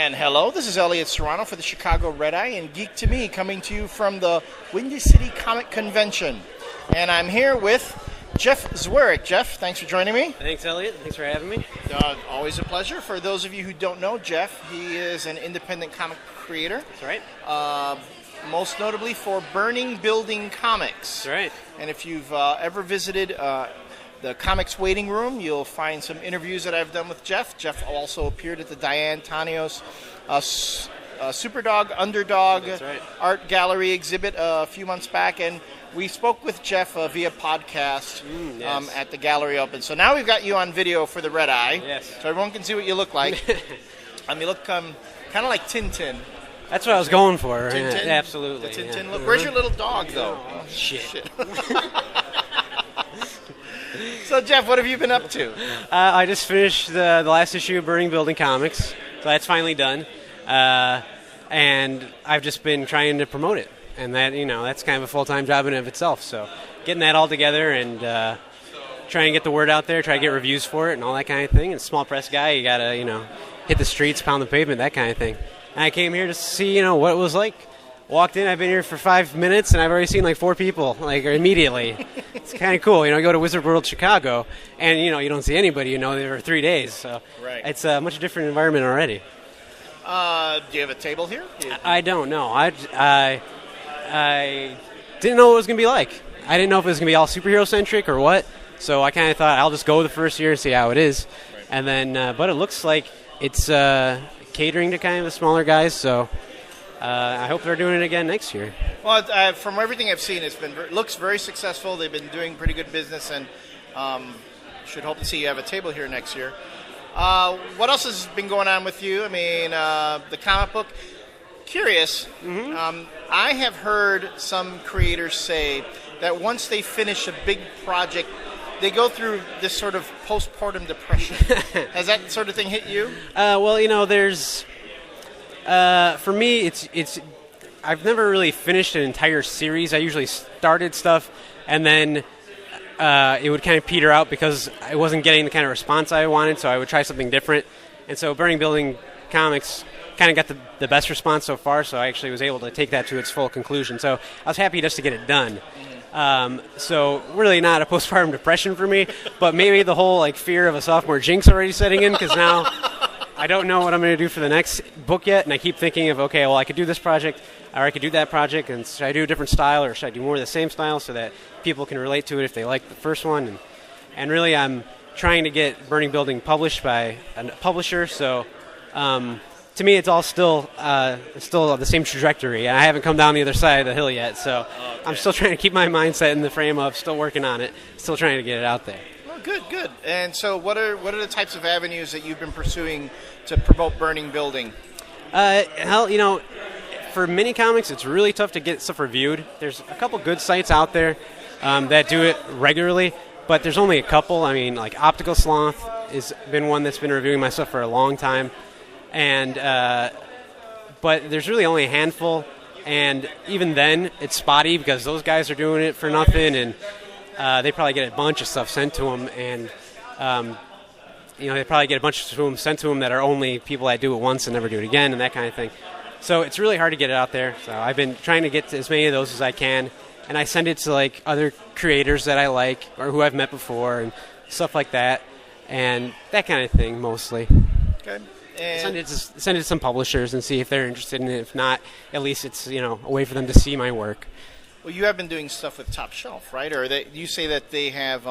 And hello, this is Elliott Serrano for the Chicago Red Eye and Geek To Me, coming to you from the Windy City Comic Convention. And I'm here with Jeff Zwirek. Jeff, thanks for joining me. Thanks, Elliott. Thanks for having me. Always a pleasure. For those of you who don't know Jeff, he is an independent comic creator. That's right. Most notably for Burning Building Comix. That's right. And if you've ever visited the Comics Waiting Room, you'll find some interviews that I've done with Jeff. Jeff also appeared at the Diane Tanios Superdog Underdog Art Gallery exhibit a few months back, and we spoke with Jeff via podcast at the gallery open. So now we've got you on video for the Red Eye, so everyone can see what you look like. You look kind of like Tintin. That's what I was going for. Tintin? Yeah, absolutely. The Tintin look. Where's your little dog, though? Oh, shit. So, Jeff, what have you been up to? I just finished the last issue of Burning Building Comix, so that's finally done. And I've just been trying to promote it. And that's kind of a full-time job in and of itself. So getting that all together and trying to get the word out there, try to get reviews for it and all that kind of thing. And small press guy, you got to, hit the streets, pound the pavement, that kind of thing. And I came here to see, what it was like. Walked in, I've been here for 5 minutes, and I've already seen like 4 people, immediately. It's kind of cool. You go to Wizard World Chicago, and, you don't see anybody, there for 3 days. So It's a much different environment already. Do you have a table here? I don't know. I didn't know what it was going to be like. I didn't know if it was going to be all superhero-centric or what. So I kind of thought I'll just go the first year and see how it is. Right. And then, but it looks like it's catering to kind of the smaller guys. So I hope they're doing it again next year. Well, from everything I've seen, looks very successful. They've been doing pretty good business, and should hope to see you have a table here next year. What else has been going on with you? The comic book. Curious. Mm-hmm. I have heard some creators say that once they finish a big project, they go through this sort of postpartum depression. Has that sort of thing hit you? There's for me, it's I've never really finished an entire series. I usually started stuff and then it would kind of peter out because I wasn't getting the kind of response I wanted, so I would try something different. And so Burning Building Comix kind of got the best response so far, so I actually was able to take that to its full conclusion. So I was happy just to get it done. So really not a postpartum depression for me, but maybe the whole fear of a sophomore jinx already setting in, because now I don't know what I'm going to do for the next book yet, and I keep thinking of, okay, well, I could do this project, or I could do that project, and should I do a different style, or should I do more of the same style so that people can relate to it if they like the first one? And really I'm trying to get Burning Building published by a publisher, so to me it's all still the same trajectory. I haven't come down the other side of the hill yet, so okay. I'm still trying to keep my mindset in the frame of still working on it, still trying to get it out there. Good. And so what are the types of avenues that you've been pursuing to promote Burning Building? For mini comics, it's really tough to get stuff reviewed. There's a couple good sites out there that do it regularly, but there's only a couple. Optical Sloth has been one that's been reviewing my stuff for a long time, and but there's really only a handful, and even then, it's spotty because those guys are doing it for nothing, and they probably get a bunch of stuff sent to them, and they probably get a bunch of them sent to them that are only people that do it once and never do it again, and that kind of thing. So it's really hard to get it out there. So I've been trying to get to as many of those as I can, and I send it to other creators that I like or who I've met before and stuff like that, and that kind of thing mostly. Okay. Send it to some publishers and see if they're interested in it. If not, at least it's a way for them to see my work. Well, you have been doing stuff with Top Shelf, right? Or you say that they have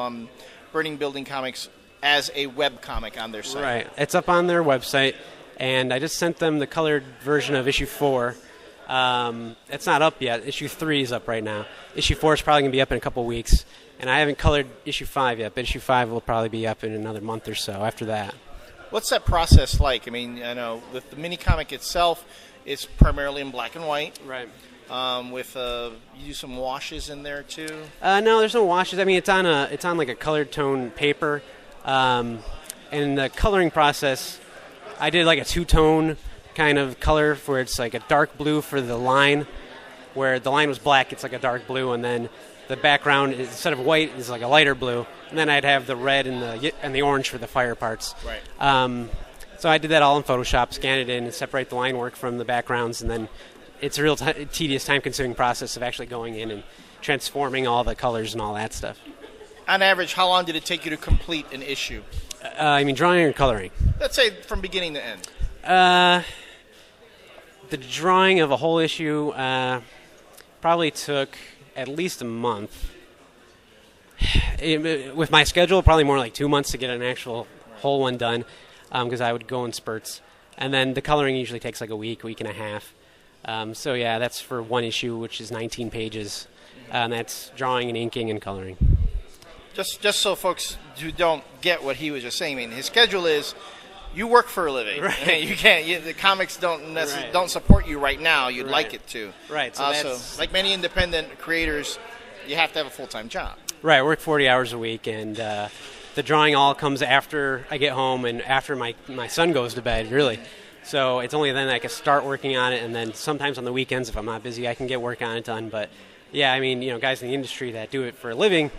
Burning Building Comix as a web comic on their site. Right. It's up on their website, and I just sent them the colored version of issue 4. It's not up yet. Issue 3 is up right now. Issue 4 is probably going to be up in a couple weeks, and I haven't colored issue 5 yet, but issue 5 will probably be up in another month or so after that. What's that process like? I know with the mini comic itself, it's primarily in black and white. Right. You do some washes in there too? No, there's no washes. It's on a colored tone paper, and the coloring process, I did a 2-tone kind of color where it's a dark blue for the line, where the line was black, it's a dark blue, and then the background instead of white is a lighter blue, and then I'd have the red and the orange for the fire parts. Right. So I did that all in Photoshop, scan it in, and separate the line work from the backgrounds, and then it's a real tedious, time-consuming process of actually going in and transforming all the colors and all that stuff. On average, how long did it take you to complete an issue? I mean, drawing or coloring? Let's say from beginning to end. The drawing of a whole issue probably took at least a month. With my schedule, probably more like 2 months to get an actual whole one done, because I would go in spurts. And then the coloring usually takes like a week and a half. So yeah, that's for one issue, which is 19 pages. And that's drawing and inking and coloring. Just so folks who don't get what he was just saying, I mean, his schedule is you work for a living. Right. You can't. The comics don't support you right now. You'd like it to. Right. So like many independent creators, you have to have a full-time job. Right. I work 40 hours a week, and the drawing all comes after I get home and after my son goes to bed, really. So it's only then I can start working on it, and then sometimes on the weekends, if I'm not busy, I can get work on it done. But yeah, I mean, guys in the industry that do it for a living,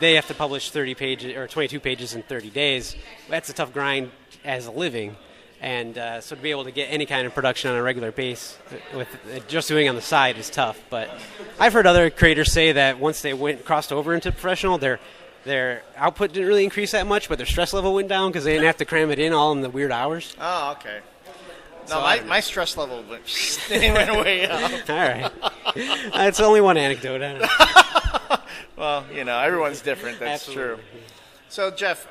they have to publish 30 pages or 22 pages in 30 days. That's a tough grind as a living. And so to be able to get any kind of production on a regular base with just doing on the side is tough. But I've heard other creators say that once they crossed over into professional, their output didn't really increase that much, but their stress level went down because they didn't have to cram it in all in the weird hours. Oh, okay. No, So my stress level went way up. All right. That's only one anecdote. I don't know. Well, everyone's different. That's Absolutely. true. So, Jeff,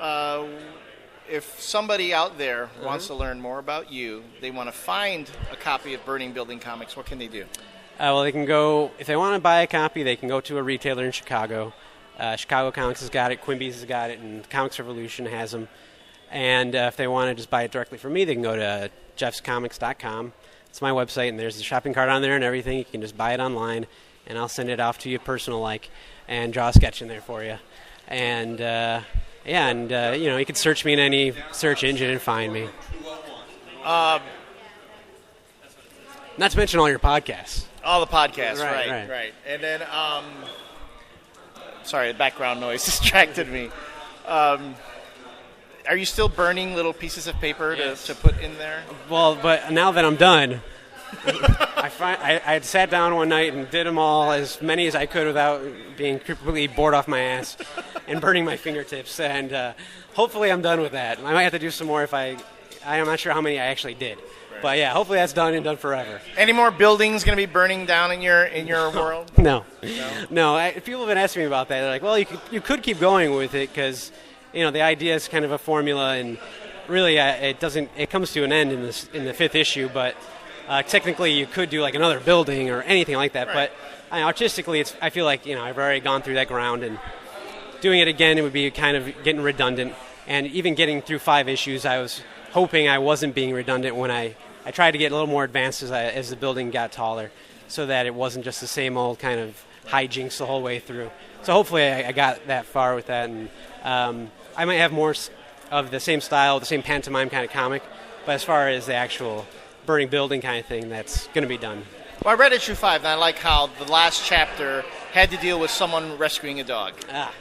if somebody out there wants to learn more about you, they want to find a copy of Burning Building Comix, what can they do? Well, they can go, if they want to buy a copy, they can go to a retailer in Chicago. Chicago Comics has got it, Quimby's has got it, and Comics Revolution has them. And if they want to just buy it directly from me, they can go to jeffscomics.com. It's my website, and there's a shopping cart on there and everything. You can just buy it online, and I'll send it off to you personal-like and draw a sketch in there for you. And, you can search me in any search engine and find me. Not to mention all your podcasts. All the podcasts, Right. right. And then, sorry, the background noise distracted me. Are you still burning little pieces of paper to put in there? Well, but now that I'm done, I had sat down one night and did them all, as many as I could without being completely bored off my ass and burning my fingertips. And hopefully I'm done with that. I might have to do some more if I'm not sure how many I actually did. Right. But yeah, hopefully that's done and done forever. Any more buildings going to be burning down in your world? No. People have been asking me about that. They're like, well, you could keep going with it because the idea is kind of a formula, and really it comes to an end in the fifth issue. But technically, you could do like another building or anything like that. Right. But artistically, I feel like I've already gone through that ground, and doing it again, it would be kind of getting redundant. And even getting through 5 issues, I was hoping I wasn't being redundant when I tried to get a little more advanced as the building got taller, so that it wasn't just the same old kind of hijinks the whole way through. So hopefully I got that far with that, and I might have more of the same style, the same pantomime kind of comic, but as far as the actual burning building kind of thing, that's going to be done. Well, I read issue 5, and I like how the last chapter had to deal with someon rescuing a dog.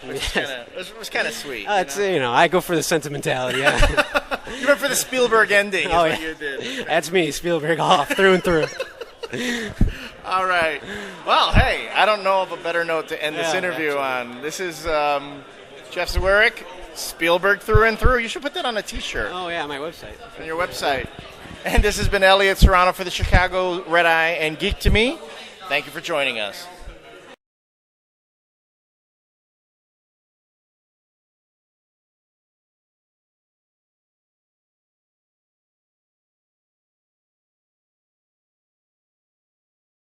It was kind of sweet. I go for the sentimentality. Yeah. You went for the Spielberg ending. Oh, what you did. That's me, Spielberg, off through and through. All right. Well, hey, I don't know of a better note to end this interview on. This is Jeff Zwirek, Spielberg through and through. You should put that on a T-shirt. Oh, yeah, my website. On your website. And this has been Elliott Serrano for the Chicago Red Eye and Geek to Me. Thank you for joining us.